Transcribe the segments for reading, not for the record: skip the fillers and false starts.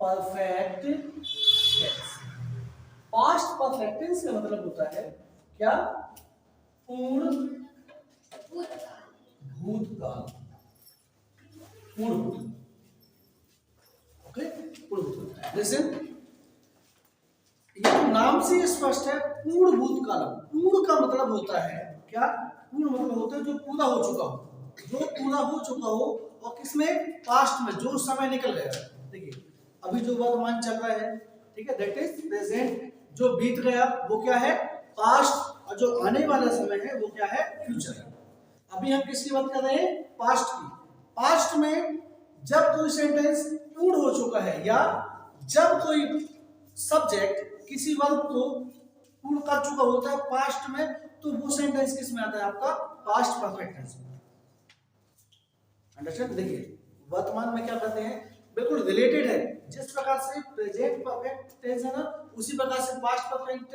Perfect tense. Past perfect tense का मतलब होता है क्या? पूर्ण भूतकाल। पूर्ण भूतकाल। ओके, पूर्ण भूतकाल। लिसन, ये तो नाम से स्पष्ट है, पूर्ण भूतकाल। पूर्ण का मतलब होता है क्या? पूर्ण मतलब होता है जो पूरा हो चुका हो, जो पूरा हो चुका हो। और किसमें? पास्ट में, जो समय निकल गया। देखिए अभी जो वर्तमान चल रहा है, ठीक है, दैट इज प्रेजेंट। जो बीत गया वो क्या है? पास्ट। और जो आने वाला समय है वो क्या है? फ्यूचर। अभी हम किसकी बात कर रहे हैं? पास्ट की। पास्ट में जब कोई सेंटेंस पूर्ण हो चुका है या जब कोई सब्जेक्ट किसी वर्ब को पूर्ण कर चुका होता है पास्ट में, तो वो सेंटेंस किस में आता है? आपका पास्ट परफेक्ट टेंस में। अंडरस्टैंड? देखिए वर्तमान में क्या करते हैं, बिल्कुल रिलेटेड है। जिस प्रकार से प्रेजेंट परफेक्ट टेंस है ना, उसी प्रकार से पास्ट परफेक्ट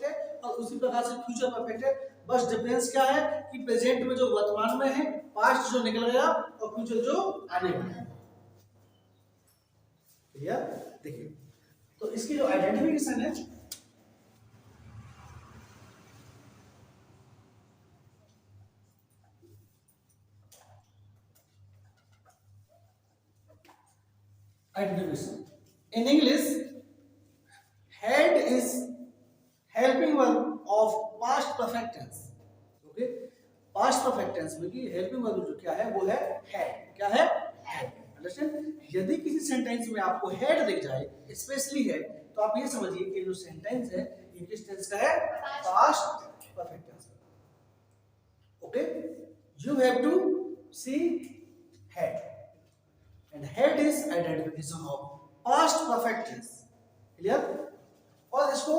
है, और उसी प्रकार से फ्यूचर परफेक्ट है। बस डिफरेंस क्या है कि प्रेजेंट में जो वर्तमान में है, पास्ट जो निकल गया, और फ्यूचर जो आने वाला है। क्लियर? देखिए तो इसकी जो आइडेंटिफिकेशन है, identification in English, had is helping verb of past perfect tense. Okay, past perfect tense में की हेल्पिंग वर्ब जो क्या है वो है हैड। क्या है? हैड। अंडरस्टैंड? यदि किसी सेंटेंस में आपको हेड दिख जाए, स्पेशली है, तो आप ये समझिए कि जो सेंटेंस है ये किस टेंस का है? पास्ट परफेक्ट टेंस का। Okay, you have to see had, and had is identification of past perfect tense. Clear? और इसको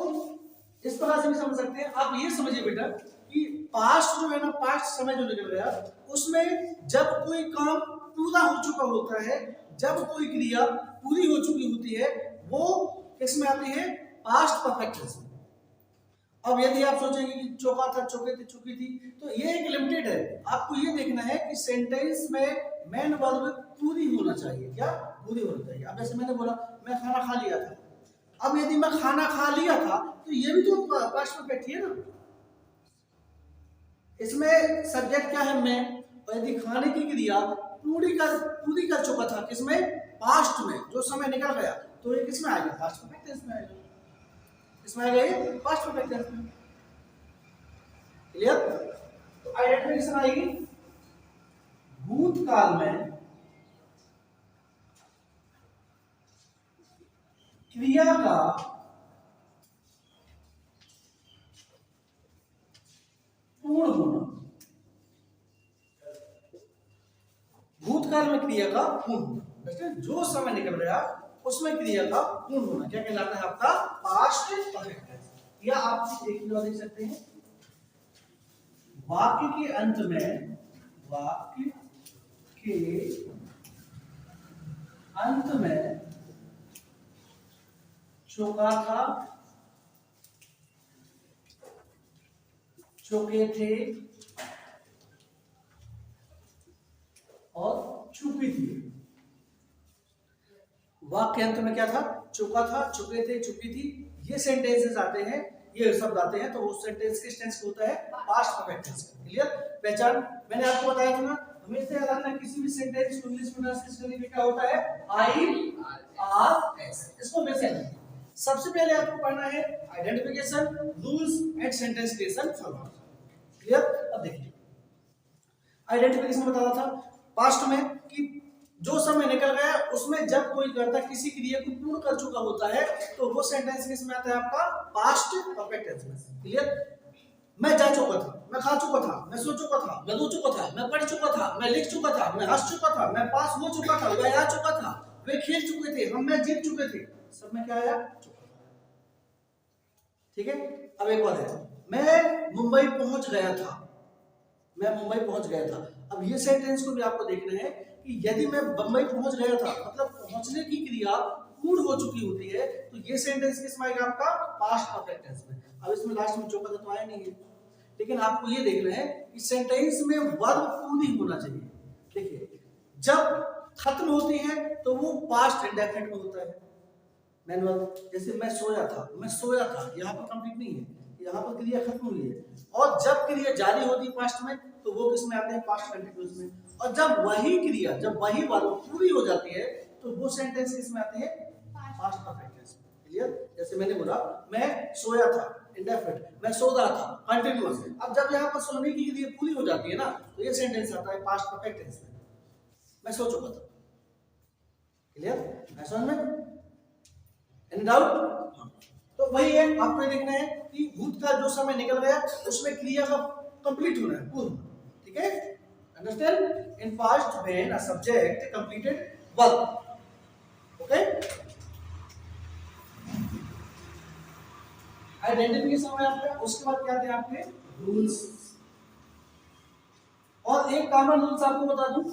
इस प्रकार से भी समझ सकते हैं। आप ये समझिए बेटा कि पास्ट जो है ना, पास्ट समय जो निकल गया, उसमें जब कोई काम पूरा हो चुका होता है, जब कोई क्रिया पूरी हो चुकी होती है, वो किसमें आती है? पास्ट परफेक्ट टेंस में। अब यदि आप सोचेंगे कि चौका था, चौके थे, चुकी थी, तो ये एक लिमिटेड है। आपको ये देखना है कि सेंटेंस में मेन वर्ब पूरी होना चाहिए। क्या? पूरी होना चाहिए। अब जैसे मैंने बोला मैं खाना खा लिया था, अब यदि मैं खाना खा लिया था, तो ये भी तो पास्ट परफेक्ट है ना। इसमें सब्जेक्ट क्या है? मैं। और यदि खाने की क्रिया पूरी कर चुका था, किसमें? पास्ट में, जो समय निकल गया, तो ये किसमें आएगा? पास्ट परफेक्ट टेंस में आएगा। किसमें आएगा? ये पास्ट परफेक्ट टेंस में। क्लियर? तो आइडेंटिफिकेशन आएगी भूतकाल में क्रिया का पूर्ण होना। भूतकाल में क्रिया का पूर्ण होना, जो समय निकल गया उसमें क्रिया का पूर्ण होना क्या कहलाता है? आपका पास्ट परफेक्ट टेंस। या आप एक देख सकते हैं, वाक्य के अंत में, वाक्य के अंत में चौका था, चौके थे और चुपी थी। वाक्य अंत में क्या था? चौका था, चुके थे, चुपी थी। ये सेंटेंसेस आते हैं, ये शब्द आते हैं, तो उस सेंटेंस किस टेंस का होता है? Past perfect tense. क्लियर? पहचान मैंने आपको बताया था ना, हमेशा याद रखना किसी भी सेंटेंस को इंग्लिश में ट्रांसलेट करने के क्या होता है? I R S. इसको हमेशा सबसे पहले आपको पढ़ना है identification, rules and sentence creation format. Clear? अब देखिए आइडेंटिफिकेशन बता रहा था पास्ट में कि जो समय निकल गया उसमें जब कोई कर्ता किसी क्रिया को पूर्ण कर चुका होता है, तो वो सेंटेंस किसमें आता है? आपका पास्ट परफेक्ट टेंस में। क्लियर? मैं जा चुका था, मैं खा चुका था, मैं सो चुका था, मैं रो चुका था, मैं पढ़ चुका था, मैं लिख चुका था, मैं हंस चुका था, मैं पास हो चुका था, मैं आ चुका था, वे खेल चुके थे, हम मैच जीत चुके थे। सब में क्या आया? चुका था। ठीक है? अब एक और है, मैं मुंबई पहुंच गया था, मैं मुंबई पहुंच गया था। अब ये सेंटेंस को भी आपको देखना है कि यदि मैं मुंबई पहुंच गया था, मतलब पहुंचने की क्रिया पूर्ण हो चुकी होती है, तो ये सेंटेंस किसमें आएगा? आपका पास्ट परफेक्ट टेंस में। अब इसमें लास्ट में चौका तो आया नहीं है, लेकिन आपको ये देखना है कि सेंटेंस में वर्ब पूरी होना चाहिए। देखिए जब खत्म होती है तो वो पास्ट इंडेफिनिट में होता है। मैनुअल, जैसे मैं सोया था, यहाँ पर कंप्लीट नहीं है, यहाँ पर क्रिया खत्म हुई है। और जब क्रिया जारी होती है पास्ट में तो वो किस में आते हैं, पास्ट कंटिन्यूअस में। और जब वही क्रिया, जब वही वर्ब पूरी हो जाती है तो वो सेंटेंस किस में आते हैं, पास्ट परफेक्ट टेंस में। क्लियर? जैसे मैंने बोला मैं सोया था, इंडेफिनिट, मैं सो रहा था, कंटिन्यूअस। अब जब यहाँ पर सोने की क्रिया पूरी हो जाती है ना तो ये सेंटेंस आता है पास्ट परफेक्ट टेंस में, मैं सो चुका था। क्लियर? मैं समझ में? Any doubt? तो वही है, आपको ये देखना है कि भूत का जो समय निकल गया उसमें क्रिया का कंप्लीट होना है, पूर्ण। ठीक है? Understand? In past when a subject completed work. Okay? Identification में आपका, उसके बाद क्या थे आपके रूल्स। और एक कॉमन रूल्स आपको बता दूं,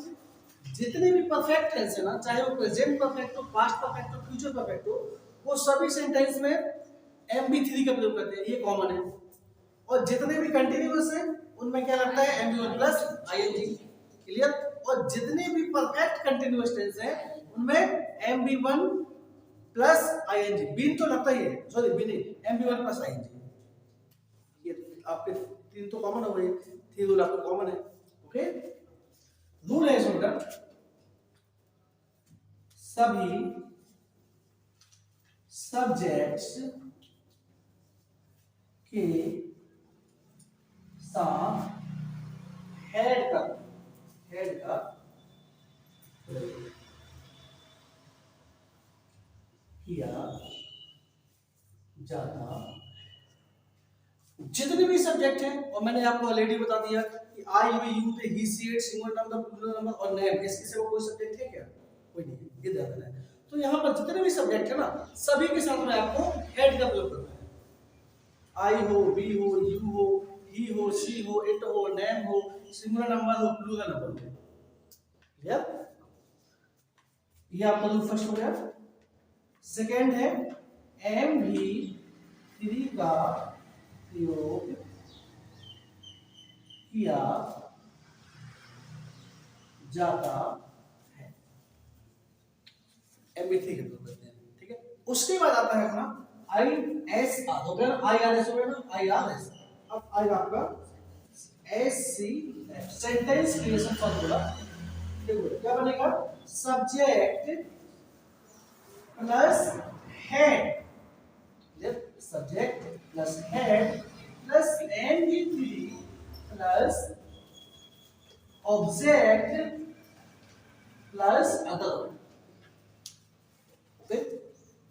जितने भी परफेक्ट टेंस है ना, चाहे वो प्रेजेंट परफेक्ट हो, पास्ट परफेक्ट हो, फ्यूचर परफेक्ट हो, वो सभी सेंटेंस में MB3 का प्रयोग करते हैं, ये कॉमन है। और जितने भी कंटिन्यूअस हैं उनमें क्या लगता है, MB1 प्लस ING। क्लियर? और जितने भी परफेक्ट कंटिन्यूअस टेंस हैं उनमें MB1 प्लस ING, बीन तो लगता ही है, सॉरी बीन नहीं, MB1 प्लस ING। ये आपके तीन तो कॉमन हो गए, तीन रूल आपको कॉमन है। ओके? रूल है इसमें, सभी सब्जेक्ट्स के साथ हेड का किया जाता। जितने भी सब्जेक्ट हैं, और मैंने आपको ऑलरेडी बता दिया कि I, we, you, they, he, she, it, singular number, plural number और नेम, इसके सिवा कोई सब्जेक्ट है क्या? कोई नहीं, ये ध्यान रखना है। तो यहाँ पर जितने भी सब्जेक्ट है ना, सभी के साथ में आपको हेड का प्रयोग करना है। आई हो, वी हो, यू हो, ही हो, शी हो, इट हो, नेम हो, सिंगुलर नंबर हो, प्लूरल नंबर हो। क्लियर? ये आपका रूल फर्स्ट हो गया। सेकेंड है MB3 का प्रयोग किया जाता है। MB3 का प्रयोग करते हैं। ठीक है? उसके बाद आता है अपना ISR, हो गया ना, IRS हो गया ना, IRS। अब आएगा आपका SC, सेंटेंस क्रिएशन फॉर्मूला। क्या बनेगा, subject plus head, subject plus head plus MB3 plus object plus other. Okay?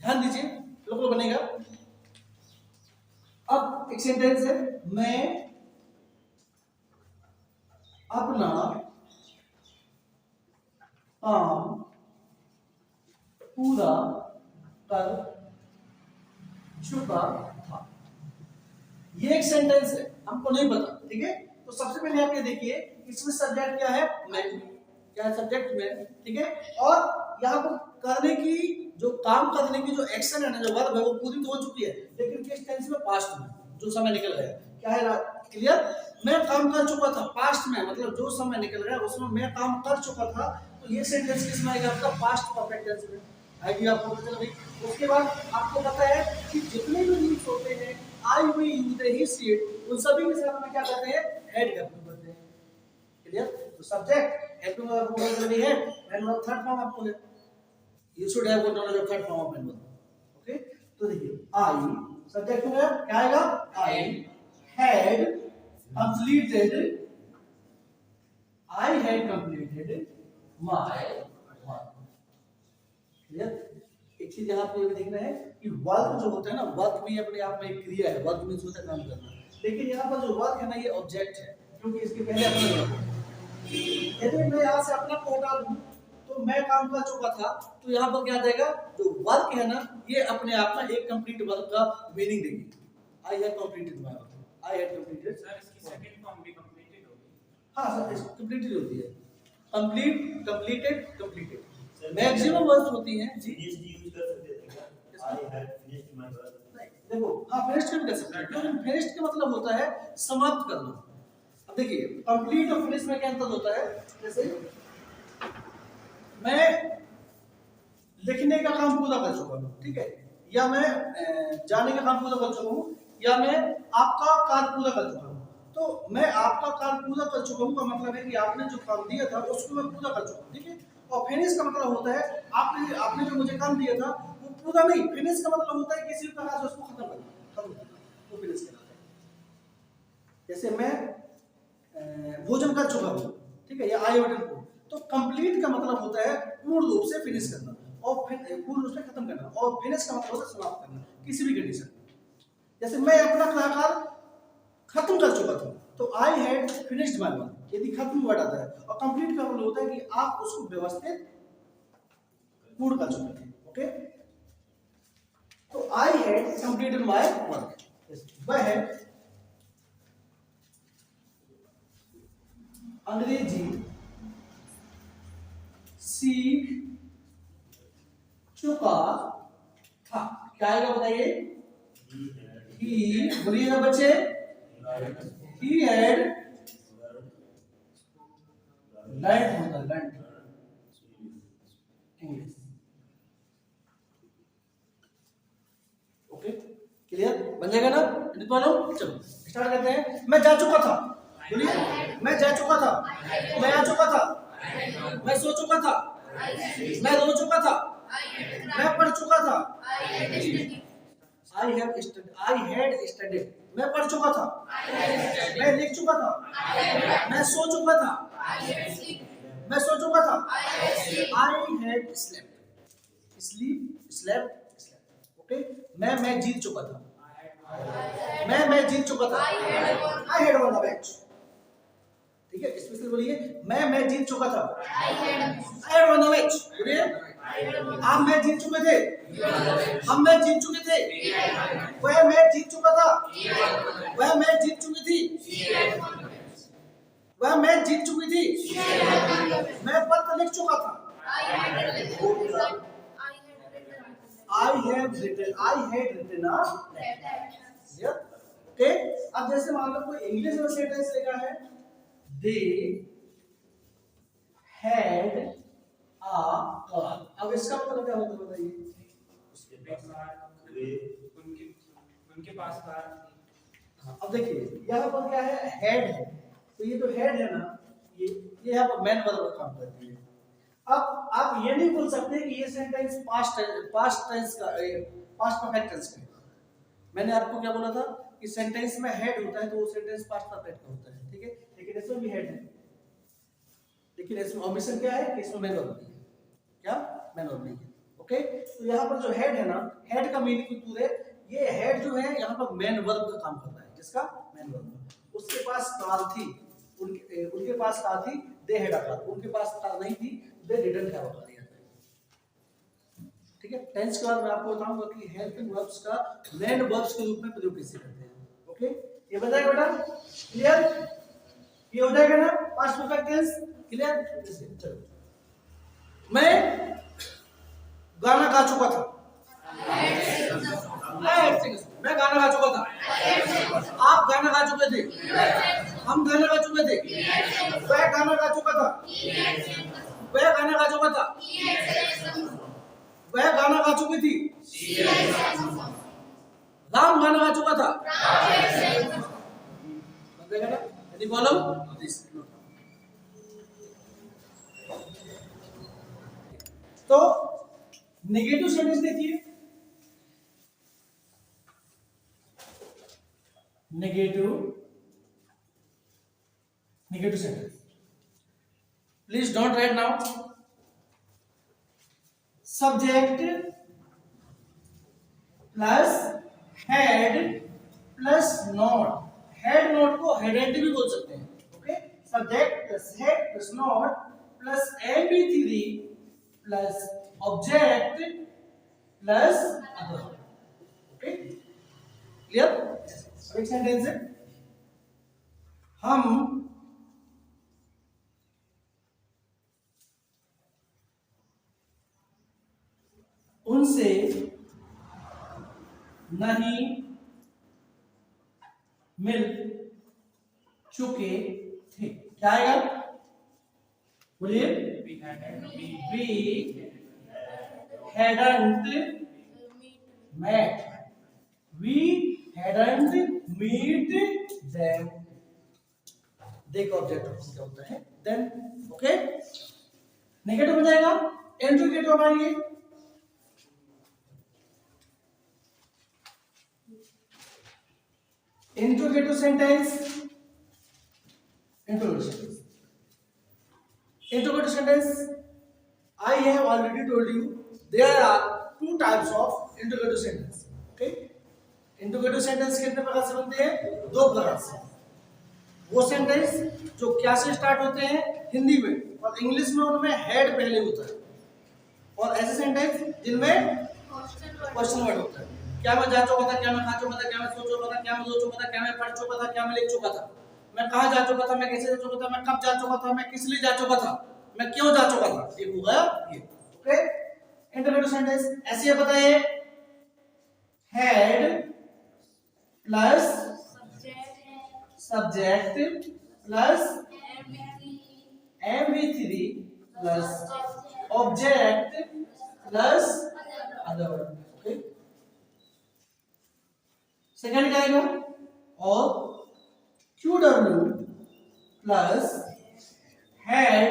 ध्यान दीजिए, बिल्कुल बनेगा। अब एक सेंटेंस है, मैं अपना काम पूरा कर चुका था। ये एक सेंटेंस है, हमको नहीं पता। ठीक है? तो सबसे पहले आप ये देखिए, इसमें सब्जेक्ट क्या है, मैं। क्या है सब्जेक्ट में? ठीक है? और यहाँ पर करने की, जो काम करने की जो एक्शन है ना, जो वर्ब है, वो पूरी तो हो चुकी है, लेकिन किस टेंस में, पास्ट में, जो समय निकल गया। क्या है? क्लियर? मैं काम कर चुका था, पास्ट में, मतलब जो समय निकल गया उसमें मैं काम कर चुका था। तो ये सेंटेंस किसमें आएगा, आपका पास्ट परफेक्ट टेंस में आएगी। आपको पता चल। उसके बाद आपको पता है कि जितने भी रूल्स होते हैं, I, we, you, they, he, she, it, उन सभी के साथ में क्या करते हैं, हेड का प्रयोग करते हैं। क्लियर? तो सब्जेक्ट हेड का प्रयोग करते हैं, एंड वर्ब थर्ड फॉर्म आपको है, you should have good knowledge of third form of and verb. Okay? तो देखिए, आई सब्जेक्ट हो गया, क्या आएगा, I had completed, I had completed my work. Clear? एक चीज यहाँ पे भी देखना है कि वर्क जो होता है ना, वर्क भी अपने आप में एक क्रिया है, वर्क मींस होता है काम करना, लेकिन यहाँ पर जो वर्क है ना, ये ऑब्जेक्ट है, क्योंकि इसके पहले अपना। यदि मैं यहाँ से अपना को हटा दूं तो मैं काम कर चुका था, तो यहाँ पर क्या देगा, जो वर्क है ना, ये अपने आप में एक कंप्लीट वर्क का मीनिंग देगी। I have completed my work, I had completed. Sir इसकी सेकंड फॉर्म भी कंप्लीटेड होगी। हाँ सर, कंप्लीटेड होती है, complete, completed, completed. Maximum words होती हैं जी। यूज कर सकते थे क्या, I have finished my work? देखो, हाँ फिनिश्ड भी कर सकते हैं, लेकिन फिनिश्ड का मतलब होता है समाप्त करना। अब देखिए, कंप्लीट और फिनिश में क्या अंतर होता है? जैसे मैं लिखने का काम पूरा कर चुका हूँ, ठीक है, या मैं जाने का काम पूरा कर चुका हूँ, या मैं आपका कार्य पूरा कर चुका हूँ। तो मैं आपका कार्य पूरा कर चुका हूँ का मतलब है कि आपने जो काम दिया था उसको मैं पूरा कर चुका हूँ, ठीक है। और फिनिश का मतलब होता है आपने आपने जो मुझे काम दिया था वो पूरा नहीं, फिनिश का मतलब होता है किसी भी प्रकार से उसको खत्म करना, वो फिनिश कहलाता है। जैसे मैं भोजन कर चुका हूँ, ठीक है, या आई ऑर्डर को, तो कंप्लीट का मतलब होता है पूर्ण रूप से फिनिश करना, और फिर पूर्ण रूप से खत्म करना, और फिनिश का मतलब होता है समाप्त करना किसी भी कंडीशन में। जैसे मैं अपना कार्य खत्म कर चुका था, तो I had finished my work, यदि खत्म वर्ड आता है, और कंप्लीट का मतलब होता है कि आप उसको व्यवस्थित पूर्ण कर चुके थे, ओके। तो I had completed my work, वह अंग्रेजी सीख चुका था। क्या आएगा बताइए? ही, बोलिए ना बच्चे, he had learned होता है, learned इंग्लिश, ओके, क्लियर बन जाएगा ना? चलो स्टार्ट करते हैं। मैं जा चुका था, बोलिए, मैं जा चुका था, मैं आ चुका था, मैं सो चुका था, मैं रो चुका था, मैं पढ़ चुका था, आई हैड स्टडीड, मैं पढ़ चुका था, मैं लिख चुका था, मैं सो चुका था, मैं सो चुका था, आई हैड स्लेप्ट, ओके। मैं जीत चुका था, मैं जीत चुका था, I had one a match, ठीक है, स्पेशल बोलिए, मैं जीत चुका था, I had one a match, बोलिए, आप मैच जीत चुके थे, हम मैच जीत चुके थे, वह मैच जीत चुका था, वह मैच जीत चुकी थी, वह मैच जीत चुकी थी, मैं पत्र लिख चुका था, आई हैड रिटन ओके। अब जैसे मान लो कोई इंग्लिश में सेंटेंस लिखा है, दे हैड अ कार, अब इसका मतलब क्या होता है बताइए? उसके पास उनके उनके पास कार थी। अब देखिए यहाँ पर क्या है, हेड है, तो ये जो हेड है ना, ये यहाँ पर मैन वर्ब का काम करती है। अब आप ये नहीं बोल सकते कि ये सेंटेंस पास्ट टेंस का, पास्ट परफेक्ट टेंस का है। मैंने आपको क्या बोला था कि सेंटेंस में हेड होता है तो वो सेंटेंस पास्ट परफेक्ट का होता है, ठीक है, लेकिन इसमें भी हेड है, लेकिन इसमें ओमिशन क्या है कि इसमें मैन वर्ब नहीं है, क्या मैन वर्ब नहीं है, ओके। तो यहाँ पर जो हेड है ना, हेड का मीनिंग टू है, ये हेड जो है यहाँ पर मैन वर्ब का काम कर रहा है, जिसका मैन वर्ब। उसके पास कार थी, उनके पास कार थी, दे हैड अ कार, उनके पास कार नहीं थी, they didn't have a car, ठीक है। टेंस के बाद मैं आपको बताऊंगा कि हेल्पिंग वर्ब्स का मैन वर्ब्स के रूप में प्रयोग कैसे करते हैं, ओके। ये बताइए बेटा, क्लियर? ये हो जाएगा ना पास्ट परफेक्ट टेंस, क्लियर? चलो, मैं गाना गा चुका था, मैं गाना गा चुका था, आप गाना गा चुके थे, हम गाना गा चुके थे, वह गाना गा चुका था, वह गाना गा चुका था, वह गाना गा चुकी थी, राम गाना गा चुका था, यदि बोलो तो नेगेटिव सेंटेंस देखिए, negative sentence, please don't write now. Subject plus head plus not, head not को हेडेंट भी बोल सकते हैं, okay. Subject plus head plus not plus MP3 plus object plus other, okay, clear? एक सेंटेंस है, हम उनसे नहीं मिल चुके थे, क्या आएगा बोलिए? we hadn't met. We hadn't meet them. देखो ऑब्जेक्ट क्या होता है देन. ओके, नेगेटिव हो जाएगा. इंट्रोगेटिव बनाएंगे. Interrogative sentence. Interrogative sentence. I have already told you there are two types of interrogative sentence. Okay? Interrogative sentence कितने प्रकार से बनते हैं? दो प्रकार से. वो सेंटेंस जो क्या से स्टार्ट होते हैं हिंदी में और इंग्लिश में उनमें हेड पहले होता है, और ऐसे सेंटेंस जिनमें क्वेश्चन वर्ड होता है. क्या मैं जा चुका था, क्या मैं खा चुका था, क्या मैं सो चुका था, क्या मैं सो चुका था, क्या मैं पढ़ चुका था, क्या मैं लिख चुका था, मैं कहाँ जा चुका था, मैं कैसे जा चुका था, मैं कब जा चुका था, मैं किस लिए जा चुका था, मैं क्यों जा चुका था. ये हो गया ये. ओके, इंटररोगेटिव सेंटेंस ऐसे ही बताइए. Head plus subject plus MV3 plus object plus other. Okay, second क्या आएगा? और QW प्लस हेड,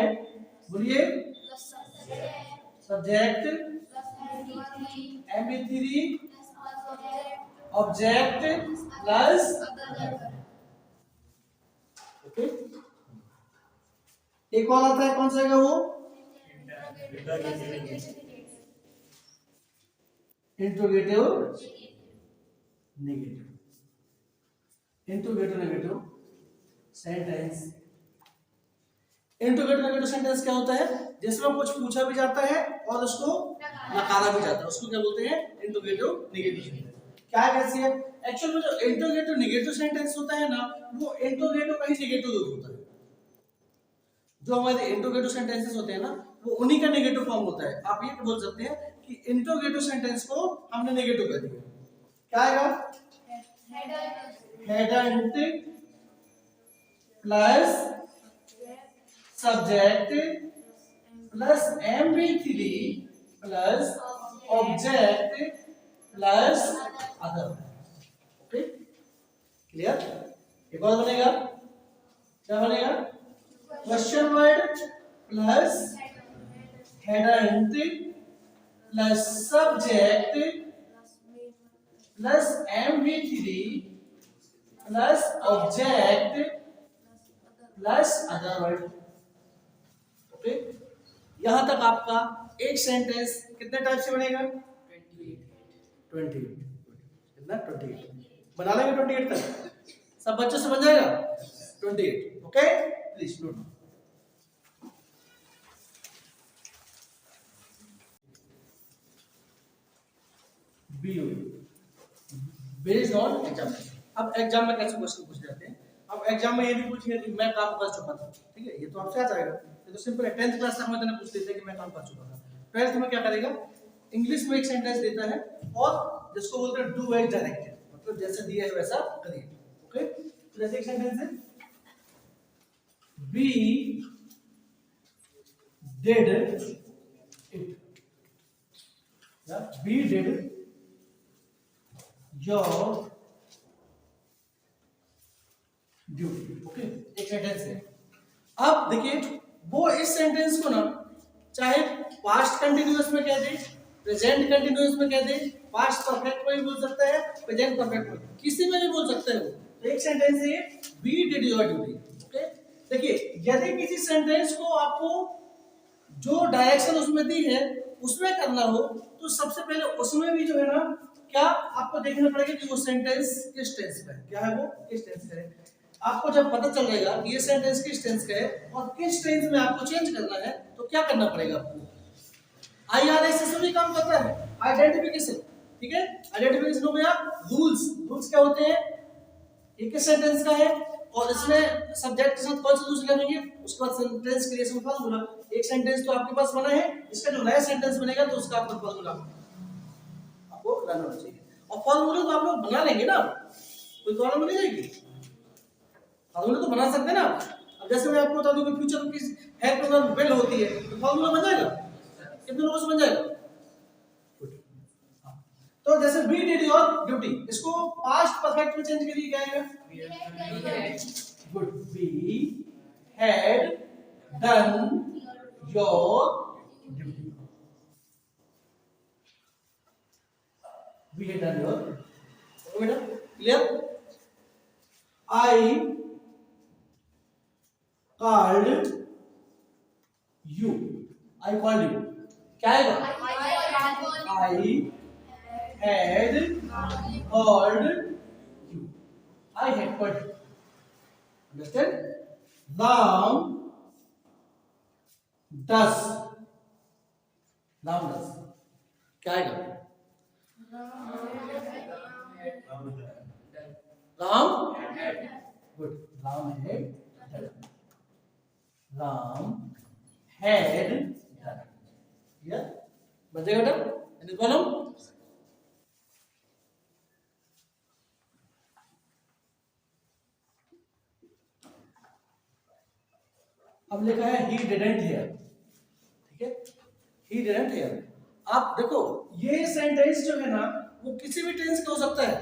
बोलिए, subject MV3 object plus. Okay, एक और आता है, कौन सा है वो? Interrogative negative. Interrogative negative sentence. Interrogative negative sentence क्या होता है? जिसमें कुछ पूछा भी जाता है और उसको नकारा भी जाता है, उसको क्या बोलते हैं? Interrogative negative sentence. क्या कैसी है? एक्चुअल में जो इंट्रोगेटिव नेगेटिव सेंटेंस होता है ना, वो इंट्रोगेटिव का ही नेगेटिव रूप होता है. जो हमारे इंट्रोगेटिव सेंटेंसेस होते हैं ना, वो उन्हीं का नेगेटिव फॉर्म होता है. आप ये बोल सकते हैं कि इंट्रोगेटिव सेंटेंस को हमने नेगेटिव कर दिया. क्या आएगा? Hadn't plus subject plus MV3 plus object plus other. Okay, clear? एक और बनेगा. क्या बनेगा? Question word plus hadn't plus subject plus MV3 plus object plus other word. Okay, यहां तक आपका एक सेंटेंस कितने टाइप से बनेगा? 28. कितना? 28 बना लेंगे. 28 तक सब बच्चों से बन जाएगा. 28. Okay, please note. Based on exam. अब एग्जाम में कैसे क्वेश्चन पूछे जाते हैं? अब एग्जाम में ये भी पूछेंगे कि मैं काम कर चुका था. ठीक है, ये तो आपसे आ जाएगा. ये तो सिंपल है. 10th क्लास तक में मैंने पूछ लेते हैं कि मैं काम कर चुका था. 12th में क्या करेगा? इंग्लिश में एक सेंटेंस देता है और जिसको बोलते हैं डू एज डायरेक्टेड, मतलब जैसे दिया है वैसा करिए. ओके, तो जैसे एक सेंटेंस है, वी डिड इट, या we did your duty. Okay, एक सेंटेंस है. अब देखिए, वो इस सेंटेंस को ना चाहे पास्ट कंटिन्यूअस में कह दे, प्रेजेंट कंटिन्यूअस में कह दे, पास्ट परफेक्ट में भी बोल सकता है, प्रेजेंट परफेक्ट में, किसी में भी बोल सकता है वो. तो एक सेंटेंस है we did your duty. Okay, देखिए, यदि किसी सेंटेंस को आपको जो डायरेक्शन उसमें दी है उसमें करना हो, तो सबसे पहले उसमें भी जो है ना, क्या आपको देखना पड़ेगा कि वो सेंटेंस किस टेंस में है. क्या है वो? किस टेंस में है. आपको जब पता चल जाएगा कि ये सेंटेंस किस टेंस का है और किस टेंस में आपको चेंज करना है, तो क्या करना पड़ेगा आपको? IRS से भी काम करता है, आइडेंटिफिकेशन. ठीक है, आइडेंटिफिकेशन हो गया. रूल्स. रूल्स क्या होते हैं? ये किस सेंटेंस का है और इसमें सब्जेक्ट के साथ कौन सा रूल्स लगेंगे, उसके बाद सेंटेंस क्रिएशन फॉर्मूला. एक सेंटेंस तो आपके पास बना है, इसका जो नया सेंटेंस बनेगा तो उसका आपको फॉर्मूला आपको बनाना चाहिए. और फॉर्मूला तो आप लोग बना लेंगे ना, कोई प्रॉब्लम नहीं जाएगी. फॉर्मूला तो बना सकते हैं ना. अब जैसे मैं आपको बता दूं कि फ्यूचर की हेल्प अगर वेल होती है तो फॉर्मूला बन जाएगा, कितने लोगों से बन जाएगा? तो जैसे बी डिड योर ड्यूटी, इसको पास्ट परफेक्ट में चेंज करिए, क्या आएगा? Good, be had done your duty, we had done your बेटा clear. I called you, I called you, क्या आएगा? I had called you, I had called you, understand? Ram does, Ram does, क्या आएगा? Ram, good. Ram had done. Ram had done. Yeah, बन जाएगा बेटा? any problem? अब लिखा है he didn't hear, ठीक है? he didn't hear. आप देखो ये सेंटेंस जो है ना वो किसी भी टेंस का हो सकता है,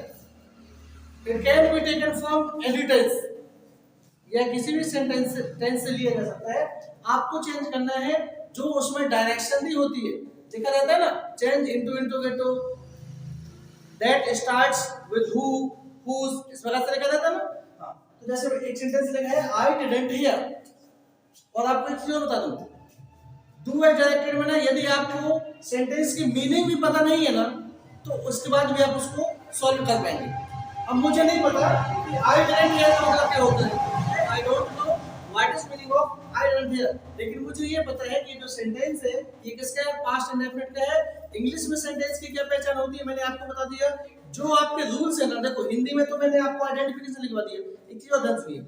it can be taken from any tense, या किसी भी सेंटेंस टेंस से लिया जा सकता है। आपको चेंज करना है जो उसमें डायरेक्शन भी होती है, लिखा रहता है ना चेंज इनटू इनटू गेटो, that starts with who whose, इस प्रकार से लिखा रहता है ना। हाँ, तो जैसे एक सेंटेंस लिखा है आई डिडंट हियर, और आपको एक चीज और बता दूं, डू एज डायरेक्टेड में ना यदि आपको सेंटेंस की मीनिंग भी पता नहीं है ना तो उसके बाद भी आप उसको सॉल्व कर पाएंगे। अब मुझे नहीं पता कि आई डिडंट हियर का मतलब क्या होता है, I don't know what is meaning of I didn't here, लेकिन मुझे ये पता है कि जो सेंटेंस है ये किसका है, पास्ट इंडेफिनिट का है। इंग्लिश में सेंटेंस की क्या पहचान होती है मैंने आपको बता दिया, जो आपके रूल्स है ना, देखो हिंदी में तो मैंने आपको आइडेंटिफिकेशन लिखवा दिया, एक चीज और ध्यान सुनिए,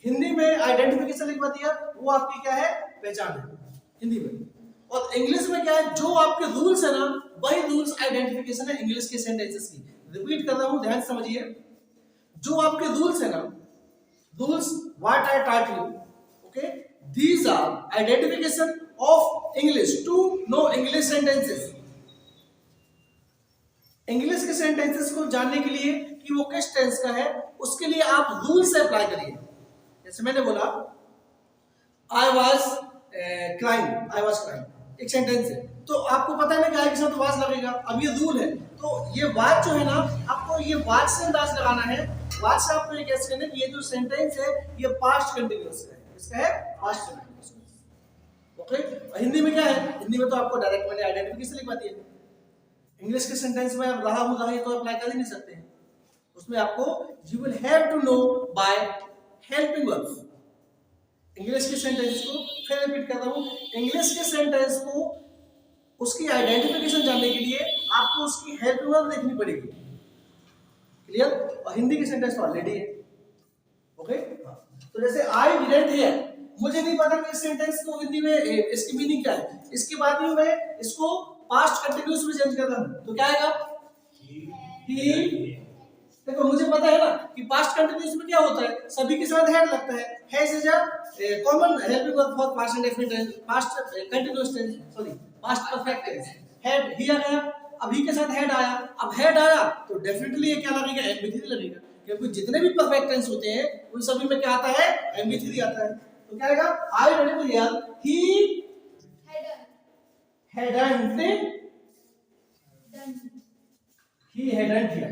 हिंदी में आइडेंटिफिकेशन लिखवा दिया वो आपकी क्या है, पहचान है हिंदी में, और इंग्लिश में क्या है, जो आपके रूल्स है ना वही रूल्स आइडेंटिफिकेशन है इंग्लिश के सेंटेंसेस की। रिपीट कर रहा हूं, ध्यान समझिए, जो आपके रूल्स है ना, rules what I taught you, okay, these are identification of English to know English sentences. English के सेंटेंसेस को जानने के लिए कि वो किस टेंस का है, उसके लिए आप रूल्स अप्लाई करिए। जैसे मैंने बोला I was crime, I was crime, एक सेंटेंस है, तो आपको पता है ना कि आई के साथ वाज लगेगा, अब ये रूल है, तो ये वाज जो है ना आपको ये वाज से अंदाज लगाना है, वाज से आपको ये कैसे करना है कि ये जो सेंटेंस है ये पास्ट कंटिन्यूअस का है, इसका है पास्ट कंटिन्यूअस, ओके। हिंदी में क्या है, हिंदी में तो आपको डायरेक्ट मैंने आइडेंटिफिकेशन लिखवा दिया, इंग्लिश के सेंटेंस में आप रहा हूं रहा तो अप्लाई कर ही नहीं सकते हैं, उसमें आपको you will have to know by helping verbs. English के सेंटेंस को फिर रिपीट कर रहा हूं, इंग्लिश के सेंटेंस को उसकी आइडेंटिफिकेशन जानने के लिए आपको उसकी हेल्पिंग वर्ब देखनी पड़ेगी, क्लियर। और हिंदी के सेंटेंस तो ऑलरेडी है, ओके। तो जैसे आई डिडंट हियर, मुझे नहीं पता कि इस सेंटेंस को हिंदी में इसकी मीनिंग क्या है, इसके बाद में मैं इसको पास्ट कंटिन्यूअस में चेंज कर रहा हूं तो क्या आएगा, ही। देखो मुझे पता है ना कि पास्ट कंटिन्यूअस में क्या होता है, सभी के साथ हैड लगता है, has is a common helping verb for past indefinite tense, past continuous tense, sorry past perfect tense. Had ही आ गया, अभी के साथ हैड आया, अब हैड आया तो डेफिनेटली ये क्या लगेगा, एमबी3 लगेगा, क्योंकि जितने भी परफेक्ट टेंस होते हैं उन सभी में क्या आता है, एमबी3 आता है। तो क्या आएगा, I didn't here, he hadn't he hadn't here,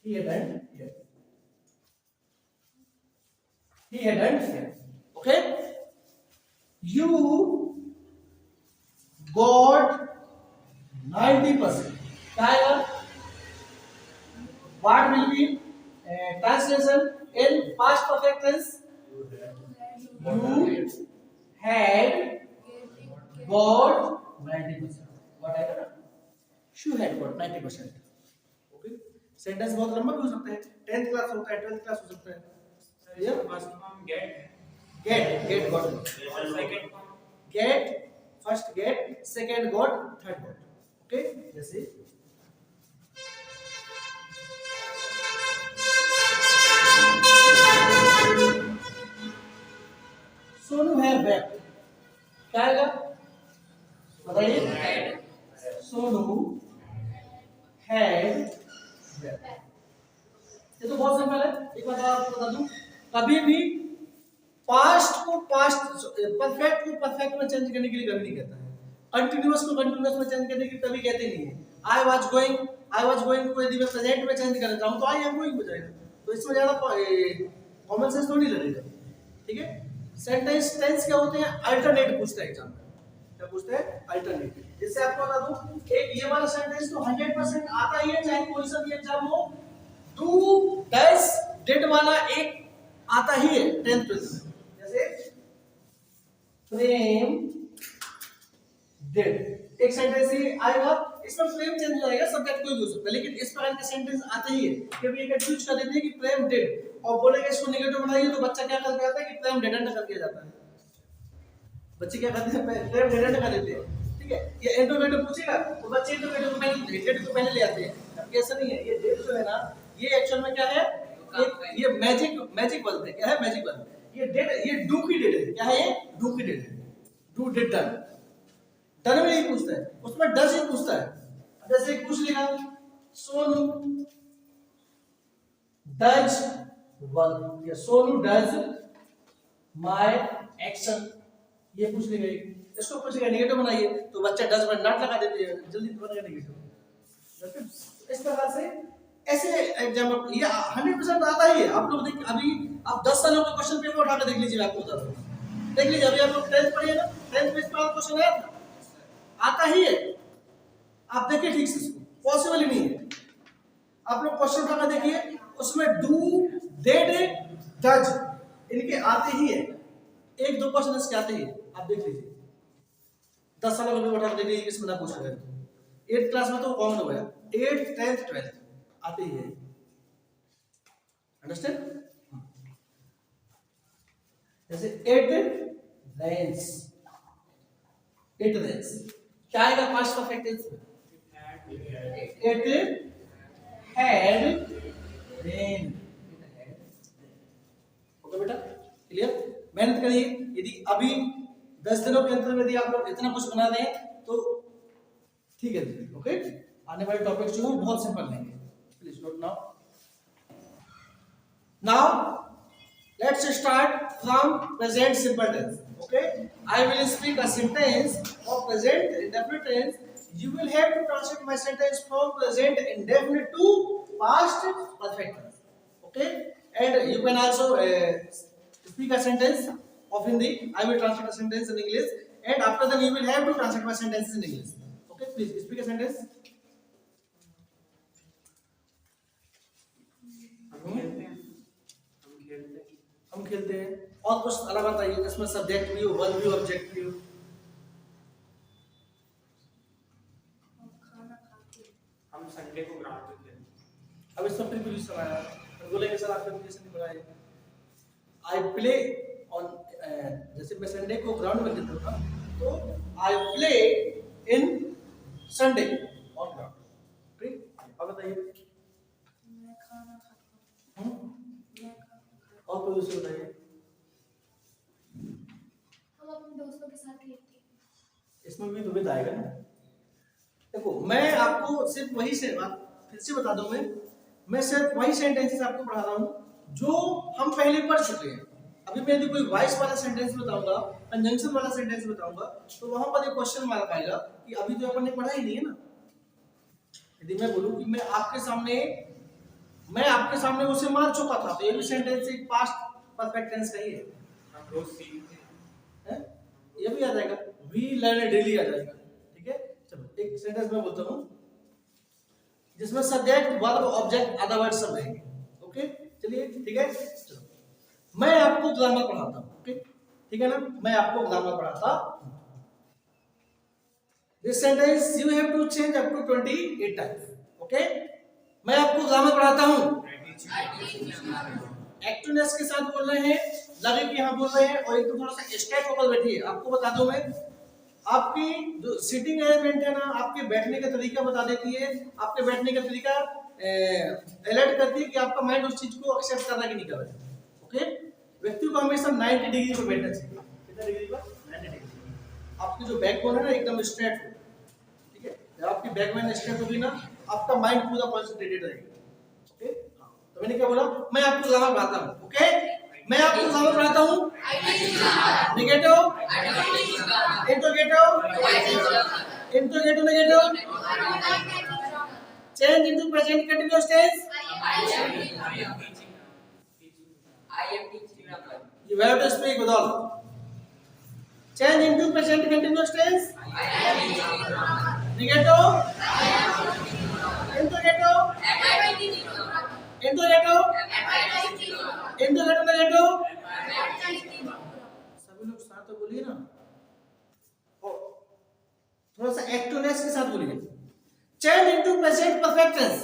he hadn't here, he hadn't here, okay। You got 90%, क्या आएगा, what will be translation in past perfect tense, you had got 90%, what आएगा ना, you had got 90%, okay. Sentence बहुत लंबा भी हो सकता है, 10th क्लास होता है, 12th क्लास हो सकता है, ये फर्स्ट फॉर्म get got, और second form get, first get, second got, third got, okay. जैसे क्या आएगा बताइए? सोनू हैड, ये तो बहुत सिंपल है। एक बात आपको बता दूं, कभी भी पास्ट को पास्ट, परफेक्ट को परफेक्ट में चेंज करने के लिए कभी नहीं कहता है, कंटिन्यूअस को कंटिन्यूअस में चेंज करने के लिए कभी कहते नहीं है। आई वाज गोइंग को यदि मैं प्रेजेंट में चेंज कर देता हूं तो आई एम गोइंग हो जाएगा, तो इसमें ज्यादा कॉमन सेंस थोड़ी लगेगा। ठीक है, सेंटेंस टेंस क्या होते हैं? अल्टरनेट पूछता है एग्जाम में, क्या पूछते हैं? अल्टरनेट। जैसे आपको बता दूं, एक ये वाला सेंटेंस तो 100% आता ही है, चाहे कोई सा भी एग्जाम हो। डू डज डिड वाला एक आता ही है 10th में, जैसे प्रेम डिड, एक सेंटेंस ही आएगा, इसमें प्रेम चेंज हो जाएगा, सब्जेक्ट कोई भी हो सकता है, लेकिन इस प्रकार के सेंटेंस आते ही है। कभी ये कंफ्यूज कर देते हैं कि प्रेम डिड और बोलेंगे इसको नेगेटिव बनाइए तो बच्चा क्या करके आता है कि प्रेम डिडंट करके जाता है। बच्चे क्या करते हैं? प्रेम डिडंट कर देते हैं। ठीक है, ये इंटरोगेटिव पूछेगा तो बच्चे इंटरोगेटिव को पहले डिड को पहले ले आते हैं, जबकि ऐसा नहीं है। ये डिड जो है ना, ये एक्चुअल में क्या है? ये मैजिक वर्ड है। क्या है? Magic word. ये डिड, ये डू की डिड है। क्या है ये? डू की डिड है। डू डिड डन, डन में नहीं पूछता है, उसमें डज ही पूछता है। जैसे पूछ लेगा सोनू डज वर्क, या सोनू डज माय एक्शन, ये पूछ लेगा। इसको पूछेगा नेगेटिव बनाइए तो बच्चा डज में नॉट लगा देते हैं, जल्दी बनेगा नेगेटिव। इस प्रकार से ऐसे एग्जाम ये 100% आता ही है। आप लोग देख, अभी आप 10 सालों का क्वेश्चन पेपर उठा के देख लीजिए, आपको बता दूं। देख लीजिए, अभी आप लोग 10th पढ़िए ना, 10th में इस प्रकार क्वेश्चन आया था, आता ही है। आप देखिए ठीक से, इसको पॉसिबल ही नहीं है। आप लोग क्वेश्चन उठा के देखिए, उसमें डू डिड डज इनके आते ही है, एक दो क्वेश्चन इसके आते ही है। आप देख लीजिए, 10 सालों का पेपर उठा के देख लीजिए, इसमें ना पूछा गया। 8th क्लास में तो कॉमन हो गया, 8th 10th 12th आते ही है। अंडरस्टैंड? जैसे इट रेन्स, इट रेन्स क्या आएगा पास्ट परफेक्ट टेंस में? It had rain. ओके बेटा, क्लियर? मेहनत करिए। यदि अभी 10 दिनों के अंतर में यदि आप लोग इतना कुछ बना रहे हैं तो ठीक है। ओके, आने वाले टॉपिक जो है बहुत सिंपल रहेंगे। Please note now. Now let's start from present simple tense. Okay, I will speak a sentence of present indefinite tense. You will have to translate my sentence from present indefinite to past perfect tense. Okay, and you can also speak a sentence of Hindi. I will translate a sentence in English, and after that you will have to translate my sentences in English. Okay, please speak a sentence. हम खेलते हैं। और कुछ अलग बताइए जिसमें subject भी हो, वर्ब भी हो, ऑब्जेक्ट भी हो। हम संडे को ग्राउंड पे खेलते हैं। अब इसमें प्रीपोजिशन आया, तो बोलेंगे सर आप प्रीपोजिशन नहीं बनाए। आई प्ले ऑन, जैसे मैं संडे को ग्राउंड में खेलता था तो I play in Sunday on ground. ठीक, अब बताइए। मैं खाना खाता हूँ। और कोई दूसरी बताइए। हम अपने दोस्तों के साथ खेलते हैं। इसमें भी दुविधा आएगा ना। देखो, मैं आपको सिर्फ वही से फिर से बता दूं, मैं सिर्फ वही सेंटेंसेस आपको पढ़ा रहा हूं जो हम पहले पढ़ चुके हैं। अभी मैं यदि कोई वॉइस वाला सेंटेंस बताऊंगा, कंजंक्शन वाला सेंटेंस बताऊंगा, तो वहां पर एक क्वेश्चन मार्क आएगा कि अभी तो अपन ने पढ़ा ही नहीं है ना। यदि मैं बोलूं कि मैं आपके सामने उसे मार चुका था, तो ये भी सेंटेंस एक पास्ट परफेक्ट टेंस का ही है। हम रोज सीखते हैं। ये भी आ जाएगा, वी लर्न डेली आ जाएगा। ठीक है, चलो एक सेंटेंस में बोलता हूं जिसमें subject, verb, object, other word सब रहेंगे। ओके, चलिए ठीक है। चलो, मैं आपको ग्रामर पढ़ाता हूं। ओके, ठीक है ना, मैं आपको ग्रामर पढ़ाता हूं। This sentence you have to change up to 28 times. Okay, मैं आपको ग्रामर पढ़ाता हूं। एक्टिवनेस के साथ बोल रहे हैं, लगे कि हाँ बोल रहे हैं, और एकदम थोड़ा सा स्ट्रेट होकर बैठिए। आपको बता दूं मैं, आपकी जो सिटिंग अरेंजमेंट है ना, आपके बैठने का तरीका बता देती है, आपके बैठने का तरीका अलर्ट करती है कि आपका माइंड उस चीज को एक्सेप्ट कर रहा है कि नहीं कर रहा है। ओके, व्यक्ति को हमेशा 90 डिग्री पर बैठना चाहिए। कितना डिग्री पर? 90 डिग्री। आपकी जो बैकबोन है ना एकदम स्ट्रेट हो, ठीक है। जब आपकी बैकबोन स्ट्रेट होगी ना, आपका माइंड पूरा कंसंट्रेटेड रहेगा, ओके। तो मैंने क्या बोला, मैं आपको ग्रामर पढ़ाता हूँ, ओके। मैं आपको ग्रामर पढ़ाता हूँ। Negative, interrogative, interrogative, negative, change into present continuous tense. You have to speak with all. Change into present continuous tense. Negative. Interrogative. Interrogative. Interrogative, negative. सभी लोग साथ तो बोलिए ना, और थोड़ा सा एक्टिवनेस के साथ बोलिए। Change into present perfect tense.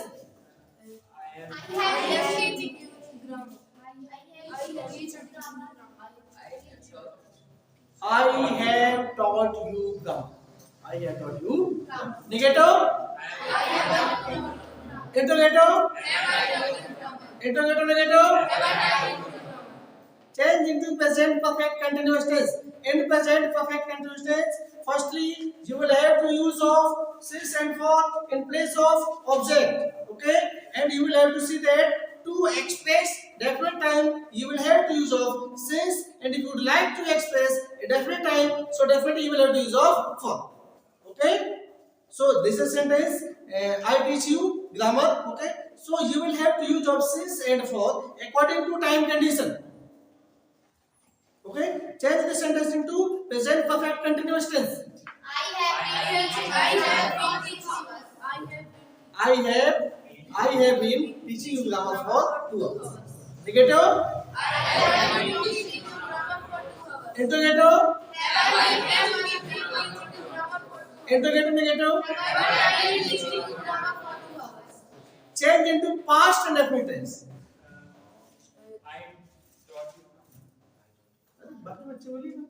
I have taught you grammar. I have taught you. Negative. Interrogative. Interrogative, negative. Change into present perfect continuous tense. In present perfect continuous tense, firstly you will have to use of since and for in place of object, okay, and you will have to see that to express definite time you will have to use of since, and if you would like to express a definite time, so definitely you will have to use of for, okay. So this is sentence, I teach you grammar, okay. So you will have to use of since and for according to time condition, okay. Change the sentence into present perfect continuous tense. I have been teaching you grammar for 2 hours. Negative. Interrogative. Interrogative, negative. Change into past and definite tense. बाकी बच्चे बोलिए ना।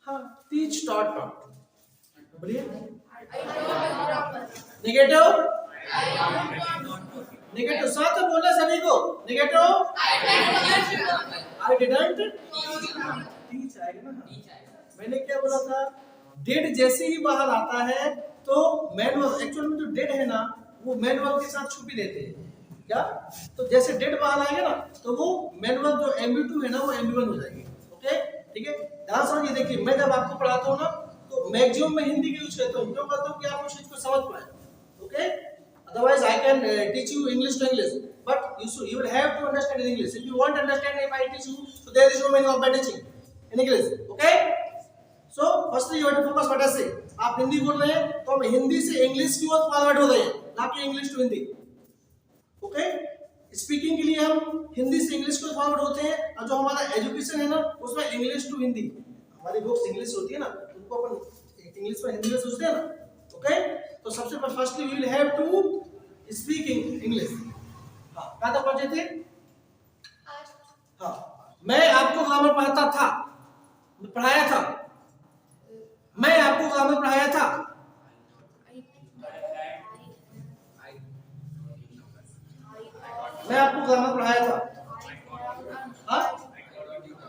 हाँ, teach, taught, taught. बोलिए। Negative. Negative साथ में बोलना सभी को। Negative. I didn't teach आएगा ना। मैंने क्या बोला था, did जैसे ही बाहर आता है तो मैनुअल, एक्चुअल में जो did है ना वो मैनुअल के साथ छुपी रहते हैं, क्या? तो जैसे did बाहर आएगा ना तो वो मैनुअल जो MB2 है ना वो MB1 हो जाएगी, ओके, ठीक है। ध्यान समझिए, देखिए मैं जब आपको पढ़ाता हूँ ना तो मैक्सिमम मैं हिंदी का यूज करता हूँ, क्यों करता हूँ कि आप उस चीज को समझ पाए, okay. Otherwise I can teach you English to English, but you will have to understand in English. If you want to understand if I teach you, so there is no meaning of my teaching in English, okay. So firstly you have to focus what I say. आप हिंदी बोल रहे हैं तो हम हिंदी से English की ओर forward हो गए हैं, ना कि English to Hindi, okay. Speaking के लिए हम हिंदी से इंग्लिश को फॉरवर्ड होते हैं, और जो हमारा एजुकेशन है ना उसमें इंग्लिश टू हिंदी, हमारी बुक्स इंग्लिश होती है ना उनको अपन इंग्लिश में हिंदी में सोचते हैं ना, ओके। तो सबसे पहले firstly we will have to speaking English. हाँ, कहाँ तक पहुंचे थे? हाँ, मैं आपको ग्रामर पढ़ाता था, पढ़ाया था, मैं आपको ग्रामर पढ़ाया था, मैं आपको ग्रामर पढ़ाया था। हाँ,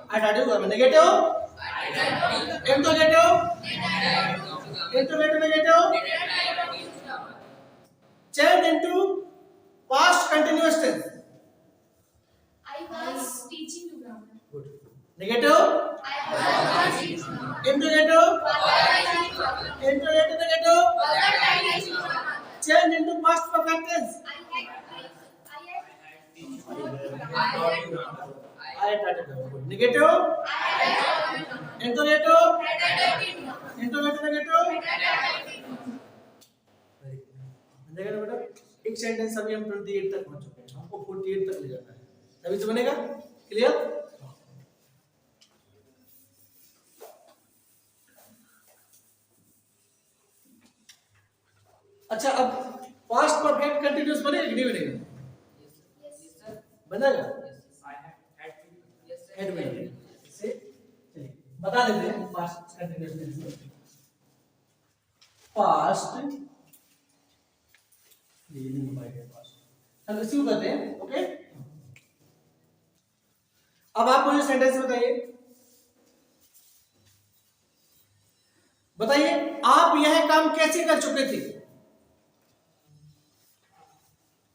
I taught you grammar. Negative. Interrogative. Interrogative, negative. Change into past continuous tense. I was teaching you grammar. Good. Negative. Interrogative. Interrogative, negative. Change into past perfect tense. I taught you. Negative. Interrogative. Interrogative, negative. देखा बेटा, एक sentence अभी हम 28 तक पहुंच चुके हैं, हमको 48 तक ले जाना है, तभी तो बनेगा। क्लियर? अच्छा, अब पास्ट परफेक्ट कंटीन्यूअस बनेगा कि नहीं बनेगा? बनेगा। हेड में से चलिए बता देते हैं पास्ट कंटीन्यूअस टेंस। पास्ट ये नहीं पाएगा पास्ट, हम रिसीव करते हैं, ओके। अब आप मुझे सेंटेंस बताइए, बताइए आप यह काम कैसे कर चुके थे?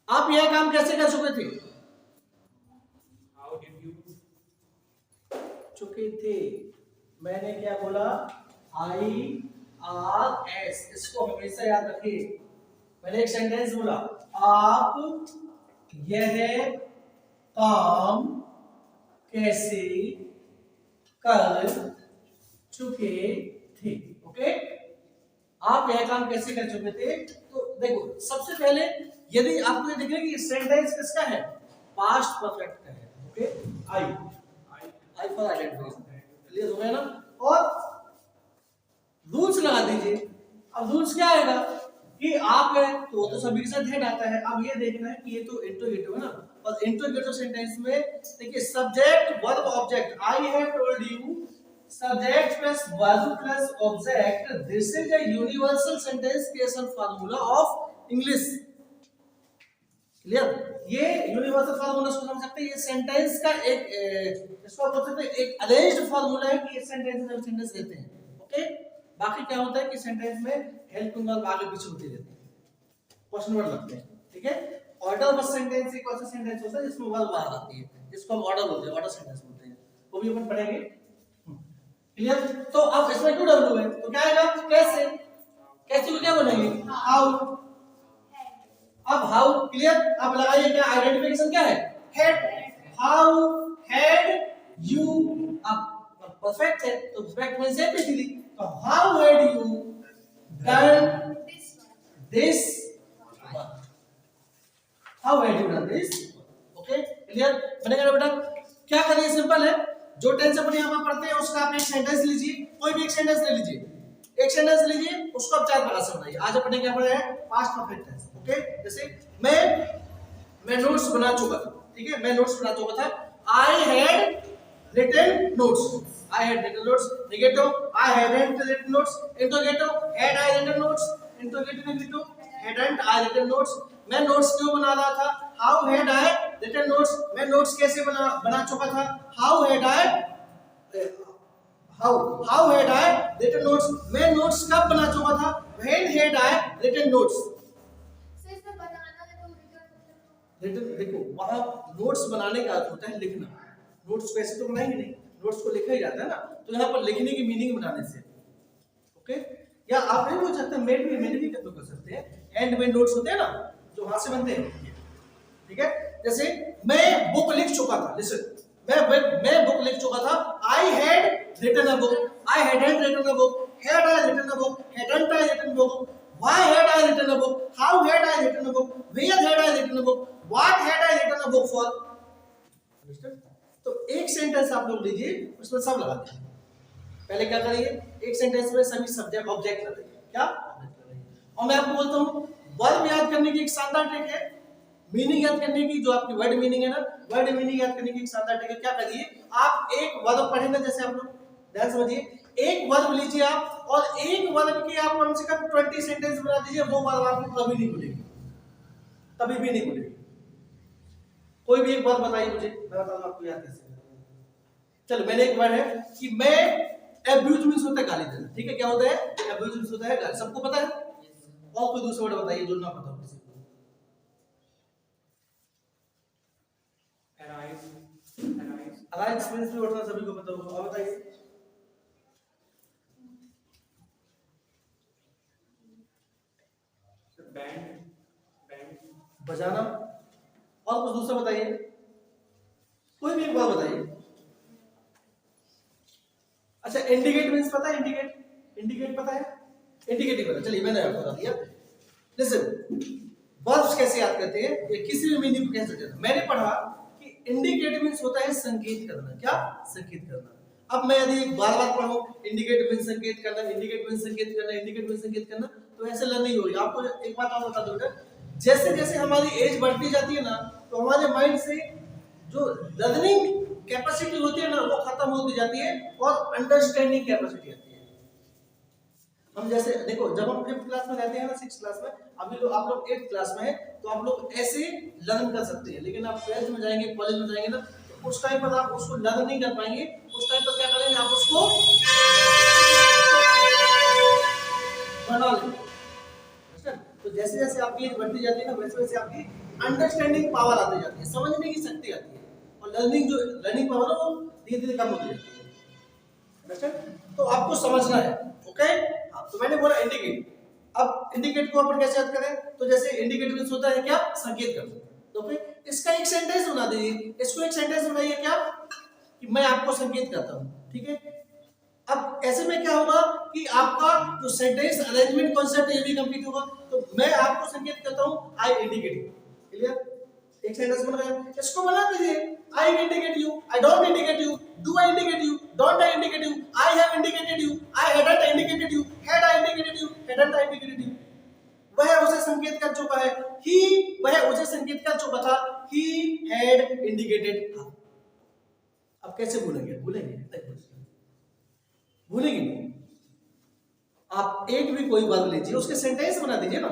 आप यह काम कैसे कर चुके थे? How did you चुके थे। मैंने क्या बोला? IRS, इसको हमेशा याद रखिए। मैंने एक सेंटेंस बोला, आप यह काम कैसे कर चुके थे। ओके, आप यह काम कैसे कर चुके थे? तो देखो सबसे पहले यदि आपको ये दिखे कि सेंटेंस किसका है, पास्ट परफेक्ट का है। Okay, I for identification, clear हो गया ना? और रूल्स लगा दीजिए। अब रूल्स क्या आएगा कि आप है तो वो तो सभी के साथ हेड आता है। अब ये देखना है कि ये तो इंट्रोगेटिव है ना, और इंट्रोगेटिव सेंटेंस में देखिए subject verb object, I have told you subject plus verb plus object, this is a universal sentence creation formula of English. Clear? ये यूनिवर्सल फार्मूला समझ सकते हैं, ये सेंटेंस का एक इसको बोल सकते हैं एक अरेंज्ड फार्मूला है कि ये सेंटेंस रहते हैं। ओके, बाकी क्या होता है कि सेंटेंस में हेल्पिंग वर्ब आगे पीछे होती रहती है, क्वेश्चन वर्ड लगते हैं। ठीक है, ऑर्डर बस सेंटेंस एक ऐसा सेंटेंस होता है जिसमें वर्ब बाहर आती है, जिसको हम ऑर्डर बोलते हैं, ऑर्डर सेंटेंस बोलते हैं, वो भी अपन पढ़ेंगे। क्लियर? तो अब इसमें क्यों डब्ल्यू है तो क्या आएगा? कैसे, कैसे को क्या बोलेंगे? हाउ। अब हाउ, क्लियर? अब लगाइए क्या आइडेंटिफिकेशन क्या है? हेड। हाउ हैड यू, अब परफेक्ट है तो परफेक्ट मींस एबिलिटी, तो how had you done this work, how had you done this. Okay, clear? मैंने कहा बेटा क्या करिए, सिंपल है, जो टेंस अपन यहां पर पढ़ते हैं उसका आप एक सेंटेंस लीजिए, कोई भी एक सेंटेंस ले लीजिए, एक सेंटेंस लीजिए, उसको आप 4 प्रकार से बनाइए। आज अपन ने क्या पढ़ा है? Past perfect tense. ओके, जैसे मैं नोट्स बना चुका था। ठीक है, मैं नोट्स बना चुका था। I had written notes, I had written notes. Negative, I hadn't written notes. Interrogative, had I written notes. Interrogative negative, hadn't I written notes. मैं नोट्स क्यों बना रहा था? How had I written notes, मैं notes कैसे बना चुका था? How had I written notes, मैं नोट्स कब बना चुका था? When had I written notes. Sir इसमें बनाना है तो रिटर्न रिटन, देखो वहां नोट्स बनाने का अर्थ होता है लिखना, नोट्स को ऐसे तो बनाएंगे नहीं, नोट्स को लिखा ही जाता है ना, तो यहाँ पर लिखने की मीनिंग बनाने से। ओके, या आप नहीं बोल सकते मैंने भी कर सकते हैं, हैंडमेड नोट्स होते हैं ना जो हाथ से बनते हैं। ठीक है, जैसे मैं बुक लिख चुका था, लिसन, मैं बुक लिख चुका था। I had written a book, I hadn't written a book, had I written a book, hadn't I written a book, why had I written a book, how had I written a book, where had I written a book, what had I written a book for. Understand? तो एक sentence आप लोग लीजिए, उसमें सब लगा दीजिए। पहले क्या करिए, एक सेंटेंस में सभी सब्जेक्ट ऑब्जेक्ट लगाइए, क्या और मैं आपको बोलता हूं वर्ब याद करने की एक शानदार ट्रिक है, मीनिंग याद करने की, जो आपकी वर्ड मीनिंग है ना, वर्ड मीनिंग याद करने की एक शानदार ट्रिक है। क्या करिए, आप एक वर्ब पढ़े ना, जैसे आप लोग ध्यान समझिए, एक वर्ब लीजिए आप और एक वर्ब की आप कम से कम 20 सेंटेंस बना दीजिए, वो वर्ब आपको कभी नहीं भूलेगी, कभी भी नहीं भूलेगी। कोई भी एक वर्ब बताइए मुझे, मैं बता दूं आपको याद कैसे। चलो मैंने एक वर्ड है कि मैं, एब्यूज मींस होता है गाली देना। ठीक है, क्या होता है? एब्यूज मींस होता है गाली, सबको पता है? और कोई दूसरा वर्ड बताइए जो ना पता हो किसी को। अराइज मींस भी होता है, सभी को पता होगा, और बताइए। बजाना, और कुछ दूसरा बताइए, कोई भी एक बात बताइए। अच्छा, इंडिकेट मींस पता है? इंडिकेट पता है? इंडिकेटिव पता, चलिए मैंने आपको बता दिया। लिसन, वर्ब्स कैसे याद करते हैं, ये किसी भी मीनिंग को कैसे देते हैं। मैंने पढ़ा कि इंडिकेट मींस होता है संकेत करना, क्या? संकेत करना। अब मैं यदि बार बार पढ़ूं इंडिकेट मींस संकेत करना, इंडिकेट मींस संकेत करना, इंडिकेट मींस संकेत करना, तो ऐसे लर्न नहीं होगी। आपको एक बात और बता दूं बेटा, जैसे जैसे हमारी एज बढ़ती जाती है ना, तो हमारे माइंड से जो लर्निंग कैपेसिटी होती है ना, वो खत्म होती जाती है और अंडरस्टैंडिंग कैपेसिटी आती है। हम जैसे देखो, जब हम 5th क्लास में रहते हैं ना, 6th क्लास में, अभी लोग आप लोग 8th क्लास में है, तो आप लोग ऐसे लर्न कर सकते हैं। लेकिन आप 12th में जाएंगे, कॉलेज में जाएंगे ना, तो उस टाइम पर आप उसको लर्न नहीं कर पाएंगे। उस टाइम पर क्या करेंगे, आप उसको बना लेंगे। तो जैसे जैसे आपकी एज बढ़ती जाती है ना, वैसे वैसे आपकी अंडरस्टैंडिंग पावर आती जाती है, समझने की शक्ति आती है, और लर्निंग पावर है वो धीरे धीरे कम होती जाती है। अंडरस्टैंड? तो आपको समझना है। ओके, तो मैंने बोला इंडिकेट। अब इंडिकेट को अपन कैसे याद करें? तो जैसे इंडिकेट मींस होता है क्या? संकेत करना। तो फिर इसका एक सेंटेंस बना दीजिए, इसको एक सेंटेंस बनाइए क्या कि मैं आपको संकेत करता हूं। ठीक है, अब ऐसे में क्या होगा कि आपका जो सेंटेंस अरेंजमेंट कॉन्सेप्ट ये भी कंप्लीट होगा। तो मैं आपको संकेत करता हूं, आई इंडिकेट यू। क्लियर? एक सेंटेंस बन गया। इसको बना दीजिए, I indicate you, I don't indicate you, do I indicate you, don't I indicate you, I have indicated you, I hadn't indicated you, had I indicated you, hadn't I indicated you. वह उसे संकेत कर चुका है, ही वह उसे संकेत कर चुका था, ही हैड इंडिकेटेड हर। अब कैसे भूलेंगे? भूलेंगे नहीं। आप एक भी कोई वर्ब लीजिए, उसके सेंटेंस बना दीजिए ना।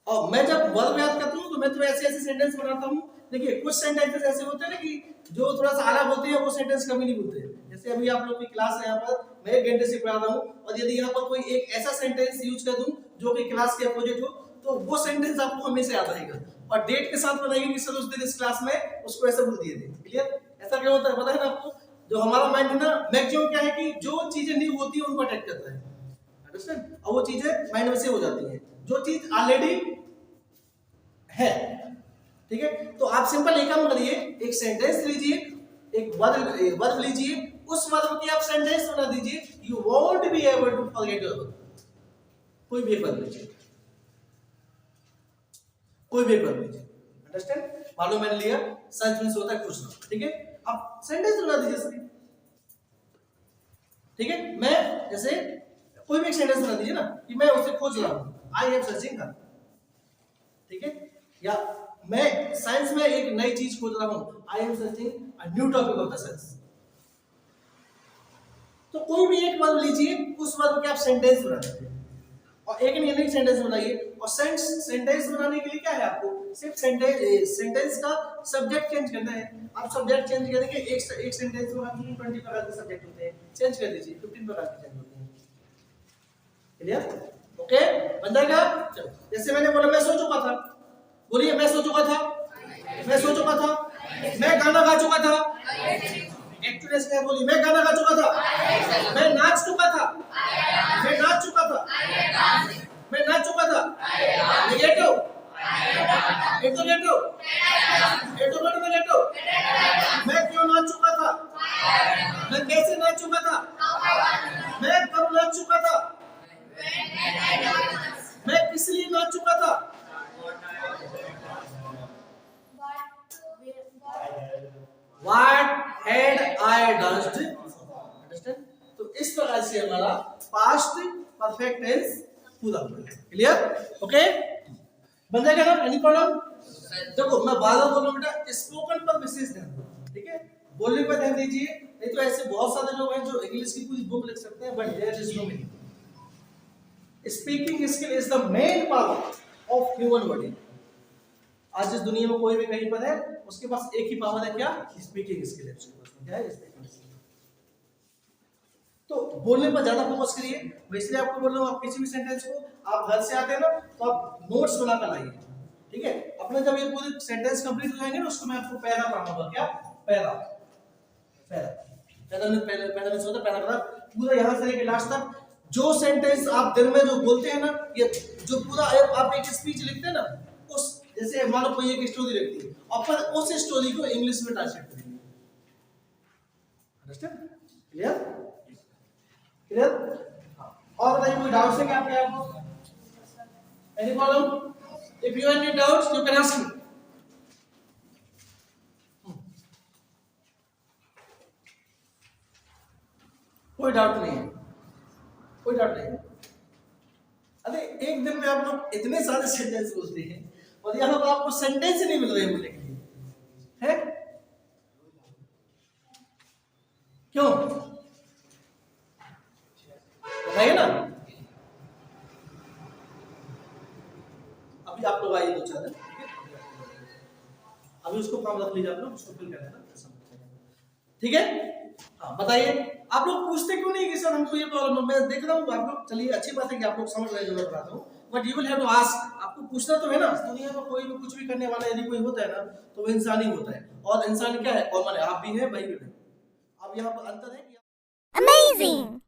और मैं जब वर्ब याद करता हूँ तो मैं तो ऐसे ऐसे सेंटेंस बनाता हूँ। देखिए कुछ सेंटेंसेस ऐसे होते हैं ना कि जो थोड़ा सा अलग होते हैं, वो सेंटेंस कभी नहीं भूलते। जैसे अभी आप लोग की क्लास है, यहाँ पर मैं 1 घंटे से पढ़ा रहा हूँ, और यदि यहाँ पर कोई एक ऐसा सेंटेंस यूज कर दूं जो कि क्लास के अपोजिट हो, तो वो सेंटेंस आपको हमेशा याद रहेगा। और डेट के साथ बताइए कि सर उस दिन इस क्लास में उसको ऐसे बोल दिए थे। क्लियर? ऐसा क्यों होता है पता है ना आपको? जो हमारा माइंड है ना, मैक्सिमम क्या है कि जो चीजें न्यू होती है उनको अटैक करता है। अंडरस्टैंड? और वो चीजें माइंड में से हो जाती हैं जो चीज ऑलरेडी है। ठीक है, तो आप सिंपल एक काम करिए, एक सेंटेंस लीजिए, एक वर्ब लीजिए, उस वर्ब की आप सेंटेंस बना दीजिए। You won't be able to forget your verb. कोई भी एक वर्ब लीजिए, कोई भी एक वर्ब लीजिए। अंडरस्टैंड? मालूम मैंने लिया, सर्च मींस होता है पूछना। ठीक है, अब सेंटेंस बना दीजिए इसकी। ठीक है, मैं जैसे कोई भी एक सेंटेंस बना दीजिए ना कि मैं उसे खोज रहा हूं, आई एम सर्चिंग हर। ठीक है, या मैं साइंस में एक नई चीज खोज रहा हूं, I am searching a new topic of the science. तो कोई भी एक वर्ब लीजिए, उस वर्ब के आप सेंटेंस बना दीजिए, और एक नहीं सेंटेंस बनाइए। और सेंटेंस बनाने के लिए क्या है, आपको सिर्फ सेंटेंस का सब्जेक्ट चेंज करना है। आप सब्जेक्ट चेंज करेंगे, एक सेंटेंस में 20 प्रकार के सब्जेक्ट होते हैं, चेंज कर दीजिए, 15 प्रकार के चेंज होते हैं। क्लियर? ओके, बन जाएगा। चलो, जैसे मैंने बोला मैं सो चुका था, बोलिए मैं सो चुका था, मैं सो चुका था, मैं गाना गा चुका था। एक्चुअली क्या बोली? मैं गाना गा चुका था, मैं नाच चुका था, मैं नाच चुका था, मैं नाच चुका था। Negative, interrogative, interrogative, negative. मैं क्यों नाच चुका था, मैं कैसे नाच चुका था, मैं कब नाच चुका था, मैं किस लिए नाच चुका था। What had I danced? Understand? तो इस प्रकार से हमारा पास्ट परफेक्ट टेंस पूरा हुआ। क्लियर? ओके, बन जाएगा ना? Any problem? देखो मैं बार बार बोल रहा हूं बेटा, स्पोकन पर विशेष ध्यान दो। ठीक है, बोलने पर ध्यान दीजिए, नहीं तो ऐसे बहुत सारे लोग हैं जो इंग्लिश की पूरी बुक लिख सकते हैं, but there is no meaning. Speaking skill is the main power of human body. आज इस दुनिया में कोई भी कहीं पर है, उसके पास एक ही पावर है, क्या? स्पीकिंग स्किल है। क्या है? Speaking skill. तो बोलने पर ज्यादा फोकस करिए। मैं इसलिए आपको बोल रहा हूँ, आप किसी भी सेंटेंस को आप घर से आते हैं ना, तो आप नोट्स बनाकर लाइए। ठीक है, अपने जब ये पूरे सेंटेंस कंप्लीट हो जाएंगे ना, उसको मैं आपको पैरा पढ़ाऊंगा। क्या? पैरा, पैरा, पैरा में सोता पैरा पूरा यहाँ से लेके लास्ट तक। जो सेंटेंस आप दिन में जो बोलते हैं ना, ये जो पूरा आप एक स्पीच लिखते हैं ना, उस जैसे मान लो कोई एक स्टोरी लिखती है, और फिर उस स्टोरी को इंग्लिश में ट्रांसलेट करेंगे। अंडरस्टैंड? क्लियर? क्लियर? और बताइए कोई डाउट्स है क्या आपको? Any problem? If you have any doubts you can ask me. कोई डाउट नहीं है, कोई डाउट नहीं है। अरे एक दिन में आप लोग इतने सारे सेंटेंस बोलते हैं, और यहाँ पर आपको सेंटेंस ही नहीं मिल रहे बोलने के लिए, है? क्यों? बताइए ना। अभी आप लोग आइए 2-4 दिन, अभी उसको काम रख लीजिए, आप लोग उसको फिल कर देना। ठीक है? हाँ, बताइए आप लोग पूछते क्यों नहीं कि सर हमको ये प्रॉब्लम है? मैं देख रहा हूँ आप लोग, चलिए अच्छी बात है कि आप लोग समझ रहे हैं जो मैं बताता हूँ, but you will have to ask, आपको पूछना तो है ना। इस दुनिया में कोई भी कुछ भी करने वाला यदि कोई होता है ना तो वो इंसान ही होता है, और इंसान क्या है, कॉमन है, आप भी हैं, भाई भी हैं। अब यहाँ पर अंतर है कि Amazing!